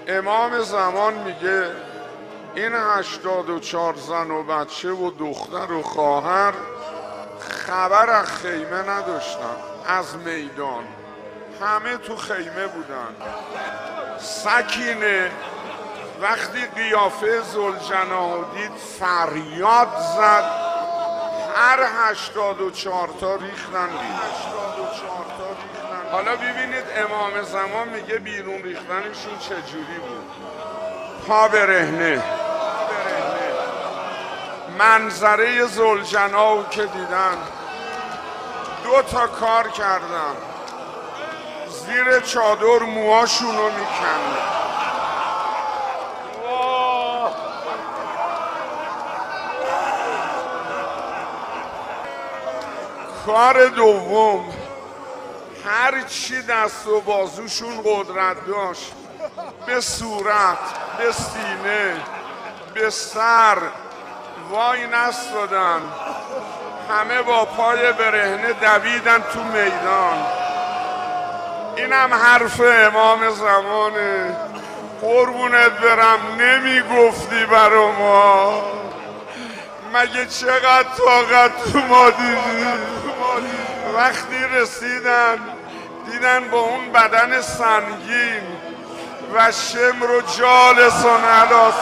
امام زمان میگه این 84 زن و بچه و دختر و خواهر خبر از خیمه نداشتن، از میدان، همه تو خیمه بودن. سکینه وقتی قیافه ذوالجلال دید فریاد زد، هر 84 تا ریختن بیرون. حالا ببینید امام زمان میگه بیرون ریختنشون چجوری بود. پا برهنه، منظره ذوالجلال که دیدن 2 تا کار کردن، زیر چادر موهاشونو میکندن. کار دوم، هر چی دست و بازوشون قدرت داشت به صورت، به سینه، به سر وای نستادن، همه با پای برهنه دویدن تو میدان. اینم حرف امام زمانه. قربونت برم نمیگفتی برا ما؟ مگه چقدر طاقت تو ما دیدی؟ وقتی رسیدن دیدن با اون بدن سنگین و شمر و جالسون علی